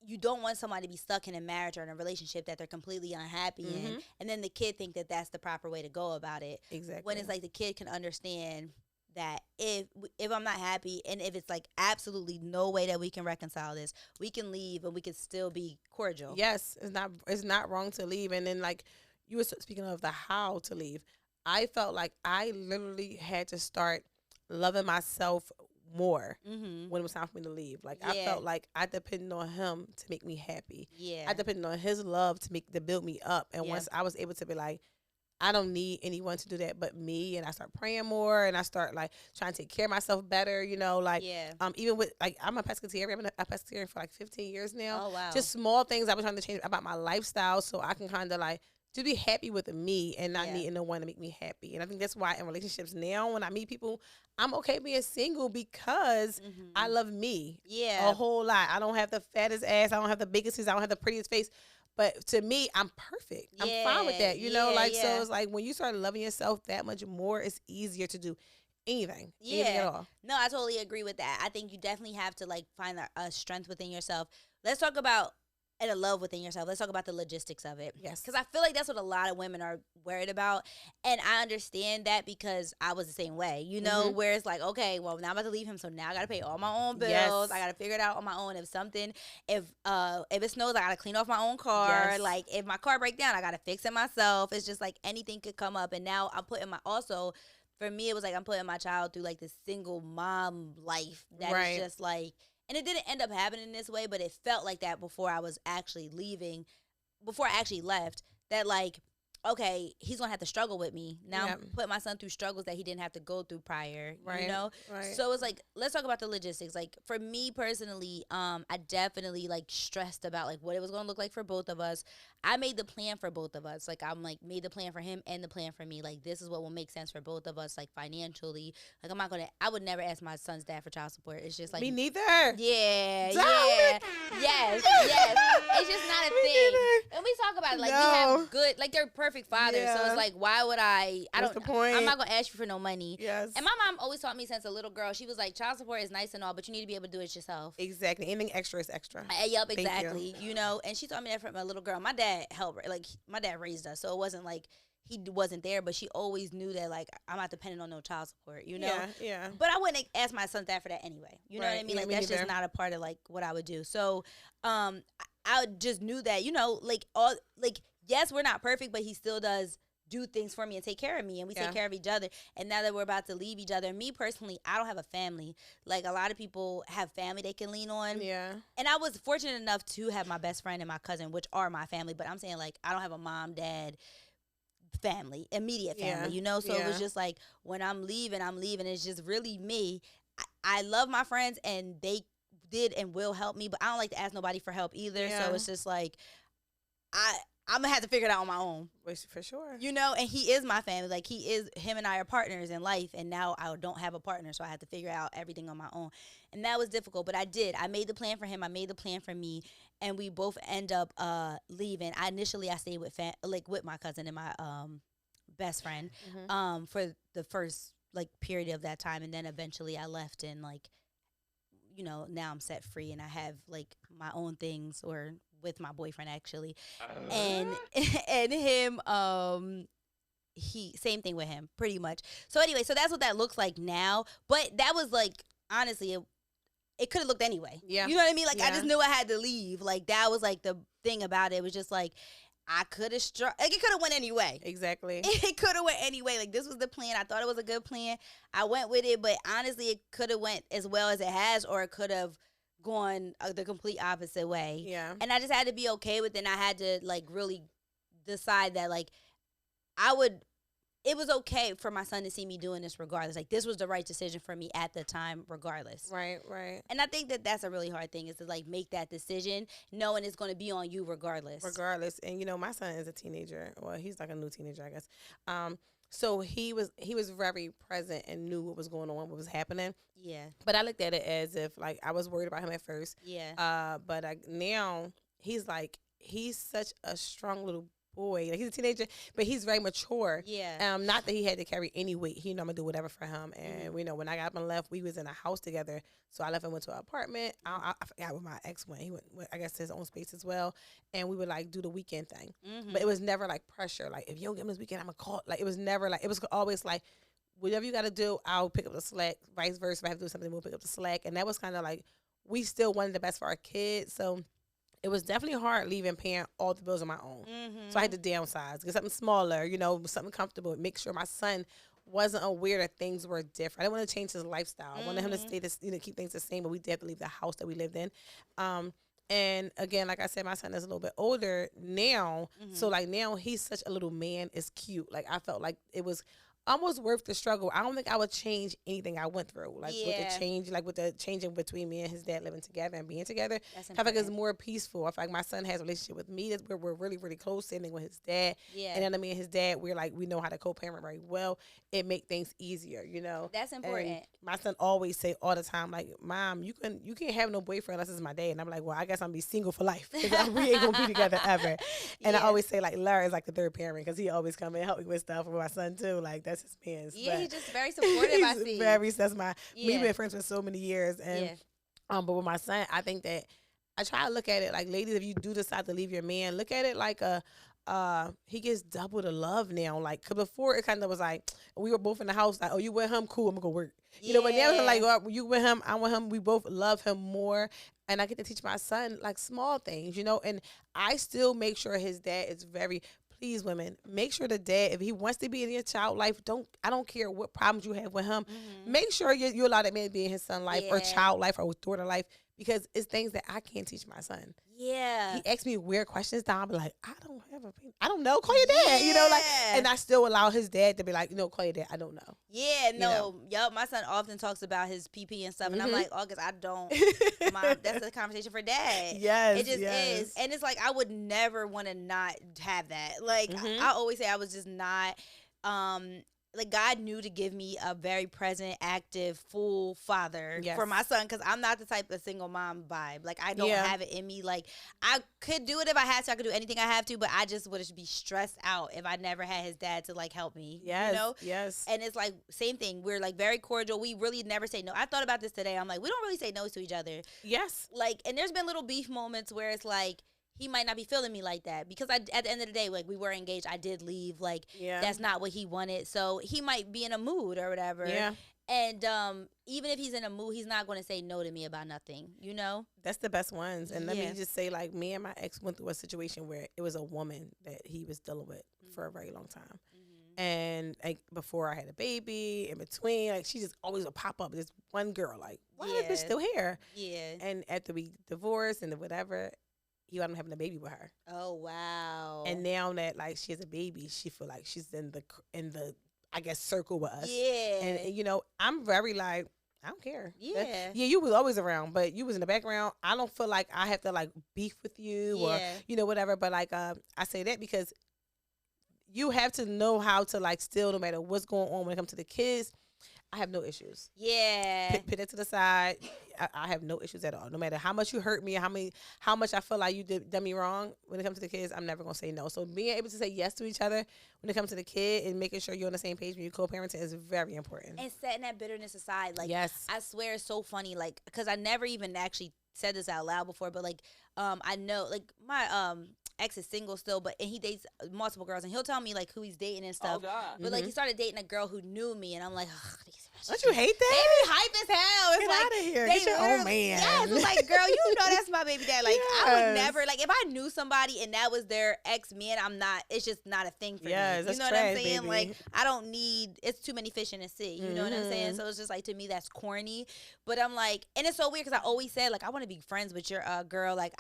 you don't want somebody to be stuck in a marriage or in a relationship that they're completely unhappy in, and then the kid think that that's the proper way to go about it. Exactly. When it's like the kid can understand that if I'm not happy and if it's like absolutely no way that we can reconcile this, we can leave and we can still be cordial. Yes, it's not wrong to leave. And then like you were speaking of the how to leave, I felt like I literally had to start loving myself more when it was time for me to leave. Like I felt like I depended on him to make me happy. Yeah, I depended on his love to build me up. And once I was able to be like, I don't need anyone to do that but me, and I start praying more, and I start like trying to take care of myself better, you know, like even with like I'm a pescatarian. I've been a pescatarian for like 15 years now. Oh wow. Just small things I've been trying to change about my lifestyle so I can kind of like to be happy with me and not needing no one to make me happy. And I think that's why in relationships now, when I meet people, I'm okay being single because I love me a whole lot. I don't have the fattest ass. I don't have the biggest face. I don't have the prettiest face. But to me, I'm perfect. I'm fine with that. You know, like, so it's like when you start loving yourself that much more, it's easier to do anything. Anything at all. No, I totally agree with that. I think you definitely have to like find a strength within yourself. Let's talk about and a love within yourself. Let's talk about the logistics of it. Yes. Because I feel like that's what a lot of women are worried about. And I understand that because I was the same way, you know, where it's like, okay, well, now I'm about to leave him. So now I got to pay all my own bills. Yes. I got to figure it out on my own. If it snows, I got to clean off my own car. Yes. Like if my car breaks down, I got to fix it myself. It's just like anything could come up. And now I'm putting for me, it was like I'm putting my child through like this single mom life that is just like, and it didn't end up happening this way, but it felt like that before I was actually leaving, before I actually left, that like, okay, he's going to have to struggle with me. Now I'm putting my son through struggles that he didn't have to go through prior, you know? Right. So it's like, let's talk about the logistics. Like for me personally, I definitely like stressed about like what it was going to look like for both of us. I made the plan for both of us. Like I'm like made the plan for him and the plan for me. Like this is what will make sense for both of us, like financially. Like I would never ask my son's dad for child support. It's just like me neither. Yeah, Don't. yes. It's just not a thing. And we talk about it like we have good, like they're perfect fathers. So it's like, why would What's the point? I'm not gonna ask you for no money. Yes. And my mom always taught me since a little girl. She was like, child support is nice and all, but you need to be able to do it yourself. Exactly. Anything extra is extra. Yup, exactly. You know, and she taught me that from a little girl. My dad helped her. Like my dad raised us, so it wasn't like he wasn't there, but she always knew that like I'm not dependent on no child support, you know? Yeah. But I wouldn't ask my son that for that anyway. You know what I mean? Like that's just not a part of like what I would do. So I just knew that, you know, yes, we're not perfect, but he still does do things for me and take care of me, and we take care of each other. And now that we're about to leave each other, me personally, I don't have a family. Like a lot of people have family they can lean on. Yeah. And I was fortunate enough to have my best friend and my cousin, which are my family. But I'm saying like I don't have a mom, dad, family, immediate family, you know? So it was just like when I'm leaving, it's just really me. I love my friends and they did and will help me, but I don't like to ask nobody for help either. Yeah. So it's just like I'm gonna have to figure it out on my own. For sure. You know, and he is my family. Like him and I are partners in life, and now I don't have a partner, so I had to figure out everything on my own. And that was difficult, but I did. I made the plan for him. I made the plan for me, and we both end up leaving. I stayed with my cousin and my best friend for the first like period of that time, and then eventually I left and like, you know, now I'm set free and I have like my own things, or with my boyfriend actually, and and him he same thing with him pretty much. So anyway, so that's what that looks like now, but that was like honestly it could have looked anyway. Yeah, you know what I mean? Like yeah. I just knew I had to leave. Like that was like the thing about it. It was just like I could have like it could have went anyway. Exactly. It could have went anyway. Like this was the plan. I thought it was a good plan. I went with it, but honestly, it could have went as well as it has, or it could have gone the complete opposite way. Yeah. And I just had to be okay with it. And I had to like really decide that like it was okay for my son to see me doing this regardless. Like this was the right decision for me at the time regardless. Right, right. And I think that that's a really hard thing, is to like make that decision knowing it's going to be on you regardless. Regardless. And you know, my son is a teenager. Well, he's like a new teenager, I guess. So he was very present and knew what was going on, what was happening. Yeah. But I looked at it as if like I was worried about him at first. Yeah. But now he's such a strong little boy. Like he's a teenager, but he's very mature. Yeah. Not that he had to carry any weight. He, you know, I'm gonna do whatever for him. And you know, when I got up and left, we was in a house together. So I left and went to an apartment. I forgot where my ex went. He went, I guess, to his own space as well. And we would like do the weekend thing. But it was never like pressure. Like if you don't get him this weekend, I'm gonna call. Like it was never like, it was always like, whatever you got to do, I'll pick up the slack. Vice versa, if I have to do something, we'll pick up the slack. And that was kind of like, we still wanted the best for our kids. So it was definitely hard leaving paying all the bills on my own. So I had to downsize, get something smaller, you know, something comfortable, make sure my son wasn't aware that things were different. I didn't want to change his lifestyle. I wanted him to stay, keep things the same, but we did have to leave the house that we lived in. And again, like I said, my son is a little bit older now. So like now he's such a little man. It's cute. Like I felt like it was almost worth the struggle. I don't think I would change anything I went through. Like with the changing between me and his dad living together and being together. I feel like it's more peaceful. I feel like my son has a relationship with me that's where we're really, really close, same thing with his dad. Yeah. And then me and his dad, we're like, we know how to co-parent very well. It make things easier, you know. That's important. And my son always say all the time, like, Mom, you can't have no boyfriend unless it's my dad. And I'm like, well, I guess I'm gonna be single for life. We ain't gonna be together ever. And I always say like Larry is like the third parent because he always come and help me with stuff with my son too. Like that's his man. Yeah, he's just very supportive. I see. We've been friends for so many years, and but with my son, I think that I try to look at it like, ladies, if you do decide to leave your man, look at it like he gets double the love now. Like, cause before it kind of was like we were both in the house, like, oh, you with him, cool, I'm gonna go work. You know, but now it's like, oh, you with him, I with him. We both love him more, and I get to teach my son like small things, you know. And I still make sure his dad is very. Please, women, make sure the dad, if he wants to be in your child life, I don't care what problems you have with him. Make sure you allow that man to be in his son life or child life or daughter life, because it's things that I can't teach my son. Yeah. He asks me weird questions down. I'm like, I don't have a opinion. I don't know. Call your dad. You know, like, and I still allow his dad to be like, call your dad. I don't know. Yeah, no. Yup, my son often talks about his PP and stuff, and I'm like, August, I don't. Mom, that's a conversation for dad. Yes, it just is, and it's like I would never want to not have that. Like I always say, I was just not. Like God knew to give me a very present, active, full father for my son, because I'm not the type of single mom vibe. Like I don't have it in me. Like I could do it if I had to. I could do anything I have to, but I just would be stressed out if I never had his dad to like help me. Yes, you know? Yes. And it's like same thing. We're like very cordial. We really never say no. I thought about this today. I'm like, we don't really say no to each other. Yes. Like, and there's been little beef moments where it's like, he might not be feeling me like that, because at the end of the day, like we were engaged. I did leave. Like that's not what he wanted. So he might be in a mood or whatever. Yeah. And even if he's in a mood, he's not going to say no to me about nothing. You know. That's the best ones. And let me just say, like, me and my ex went through a situation where it was a woman that he was dealing with for a very long time. And like before I had a baby, in between, like she just always would pop up. This one girl, like, why is this bitch still here? Yeah. And after we divorced and whatever, he ended up having a baby with her. Oh wow! And now that like she has a baby, she feel like she's in the I guess circle with us. Yeah. And you know, I'm very like, I don't care. Yeah. Yeah, you was always around, but you was in the background. I don't feel like I have to like beef with you or whatever. But like I say that because you have to know how to like still, no matter what's going on when it comes to the kids. I have no issues. Yeah. Put it to the side. I have no issues at all. No matter how much you hurt me, how much I feel like you done me wrong when it comes to the kids, I'm never gonna say no. So being able to say yes to each other when it comes to the kid and making sure you're on the same page when you co-parenting is very important. And setting that bitterness aside, like yes. I swear it's so funny, like because I never even actually said this out loud before, but like I know like my ex is single still, and he dates multiple girls, and he'll tell me like who he's dating and stuff. Oh God! But like he started dating a girl who knew me, and I'm like, ugh, these bitches. Don't you hate that? They be hype as hell. It's Get like out of here. they Get your own man. Yes, it's like girl, you know that's my baby dad. Like I would Yes. never like if I knew somebody and that was their ex man. I'm not. It's just not a thing for Yes, me. that's You know trash, what I'm saying? baby. Like I don't need. It's too many fish in the sea. You know what I'm saying? So it's just like to me that's corny. But I'm like, and it's so weird because I always said like I want to be friends with your girl. Like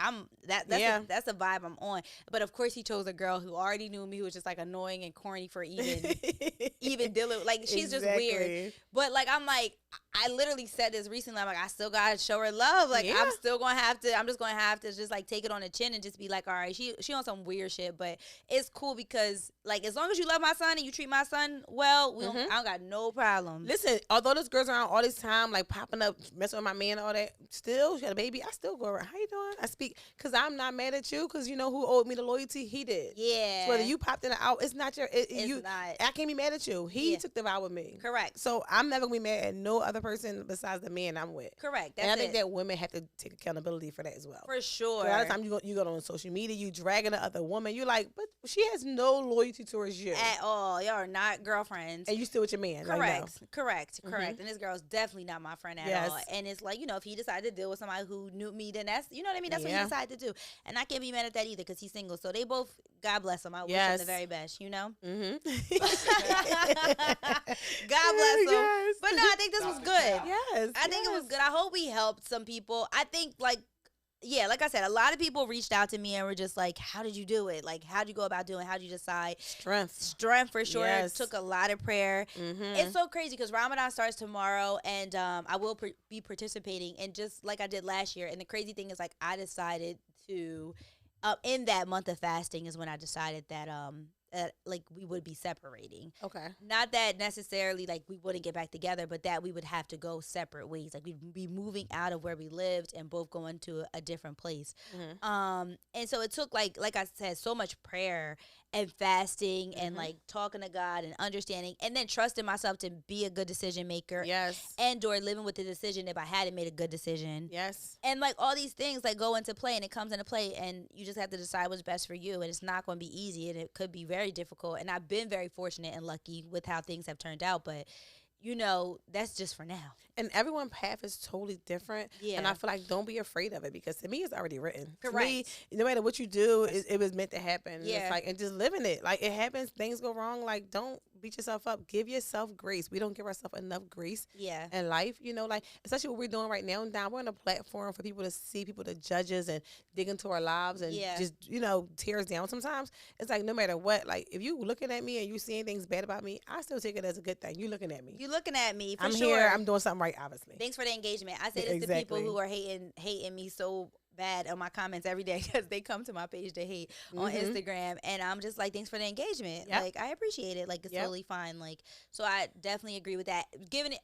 that's a vibe I'm on. But of course he chose a girl who already knew me, who was just like annoying and corny for even dealing. Like she's just weird. But like I'm like I literally said this recently. I'm like I still gotta show her love. Like I'm still gonna have to. I'm just gonna have to just like take it on the chin and just be like, all right, she on some weird shit, but it's cool because like as long as you love my son and you treat my son well, I don't got no problem. Listen, although those girls around all this time, like popping up, messing with my man, all that, still, she got a baby. I still go around. How you doing? I speak because I'm not mad at you because you know who owed me the loyalty? He did. Yeah. So whether you popped in or out, it's not your. It's not. I can't be mad at you. He took the vow with me. Correct. So I'm never gonna be mad at no other person besides the man I'm with. Correct. And I think that women have to take accountability for that as well. For sure. A lot of times you go on social media, you dragging the other woman. You're like, but she has no loyalty towards you at all. Y'all are not girlfriends. And you still with your man. Correct. Correct. And this girl's definitely not my friend at all. And it's like, if he decided to deal with somebody who knew me, then that's, you know what I mean? That's what he decided to do. And I can't be mad at that either because he's single. So they both, God bless him. I wish him the very best, God bless him. Yes. But no, I think this was good. Yes. I think it was good. I hope we helped some people. I think like I said, a lot of people reached out to me and were just like, how did you do it? Like, how did you go about doing it? How did you decide? Strength for sure. Yes. It took a lot of prayer. It's so crazy because Ramadan starts tomorrow and I will be participating. And just like I did last year. And the crazy thing is like I decided to, in that month of fasting is when I decided that like we would be separating. Okay. Not that necessarily like we wouldn't get back together, but that we would have to go separate ways. Like we'd be moving out of where we lived and both going to a different place. And so it took like I said, so much prayer and fasting and like talking to God and understanding and then trusting myself to be a good decision maker. Yes. And or living with the decision if I hadn't made a good decision. Yes. And like all these things like go into play and it comes into play and you just have to decide what's best for you. And it's not going to be easy and it could be very difficult. And I've been very fortunate and lucky with how things have turned out. But that's just for now. And everyone's path is totally different. Yeah. And I feel like don't be afraid of it because to me it's already written. Correct. To me, no matter what you do, it was meant to happen. Yeah. It's like, and just living it. Like it happens, things go wrong. Like don't beat yourself up. Give yourself grace. We don't give ourselves enough grace in life. Like especially what we're doing right now. Now we're on a platform for people to see, people to judge us and dig into our lives and just, tear us down sometimes. It's like no matter what, like if you looking at me and you seeing things bad about me, I still take it as a good thing. You looking at me. You looking at me for I'm sure. Here. I'm doing something right, obviously. Thanks for the engagement. I say this to people who are hating me so bad on my comments every day because they come to my page to hate on Instagram and I'm just like, thanks for the engagement. Like I appreciate it. Like it's totally fine. Like so I definitely agree with that. Giving it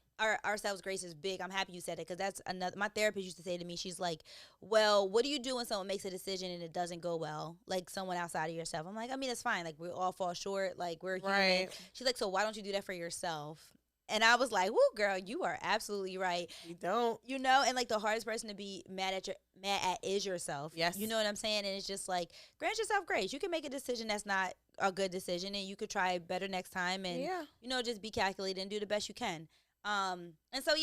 ourselves grace is big. I'm happy you said it because that's another. My therapist used to say to me, she's like, well, what do you do when someone makes a decision and it doesn't go well? Like someone outside of yourself. I'm like, I mean, it's fine. Like we all fall short. Like we're human. Right. She's like, so why don't you do that for yourself? And I was like, woo, girl, you are absolutely right. You don't. And like the hardest person to be mad at is yourself. Yes. You know what I'm saying? And it's just like, grant yourself grace. You can make a decision that's not a good decision and you could try better next time and, just be calculated and do the best you can. And so,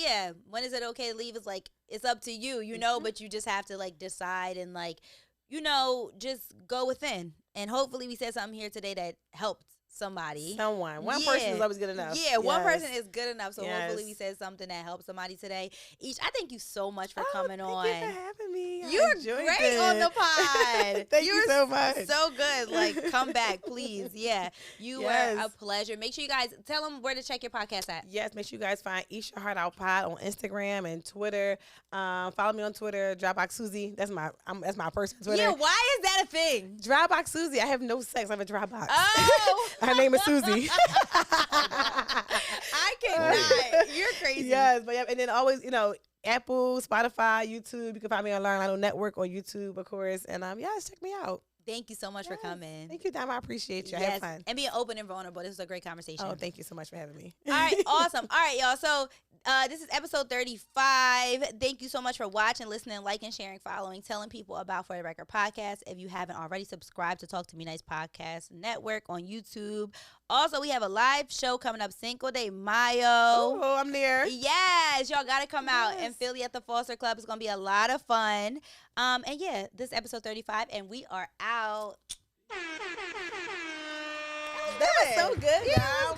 when is it okay to leave? It's like, it's up to you, but you just have to like decide and like, just go within. And hopefully we said something here today that helped somebody. Someone. One person is always good enough. Yeah, one person is good enough. So Yes. hopefully we said something that helps somebody today. I thank you so much for coming on. Thank you for having me. You're great on the pod. Thank you so much. So good. Like, come back, please. Yeah, you were a pleasure. Make sure you guys tell them where to check your podcast at. Yes, make sure you guys find Eat Your Heart Out Pod on Instagram and Twitter. Follow me on Twitter, Dropbox Susie. That's my personal Twitter. Yeah, why is that a thing? Dropbox Susie. I have no sex. I have a Dropbox. Oh, her name is Susie. I cannot. You're crazy. Yes, but yeah, and then always, Apple, Spotify, YouTube. You can find me on Learn Idle Network on YouTube, of course. And check me out. Thank you so much for coming. Thank you, Dom. I appreciate you. I had fun. And being open and vulnerable. This was a great conversation. Oh, thank you so much for having me. All right, awesome. All right, y'all. So this is episode 35. Thank you so much for watching, listening, liking, sharing, following, telling people about For the Record Podcast. If you haven't already, subscribe to Talk to Me Nice Podcast Network on YouTube. Also, we have a live show coming up Cinco de Mayo. Oh, I'm there. Yes, y'all got to come out in Philly at the Foster Club. It's going to be a lot of fun. And yeah, this is episode 35, and we are out. That was so good, y'all.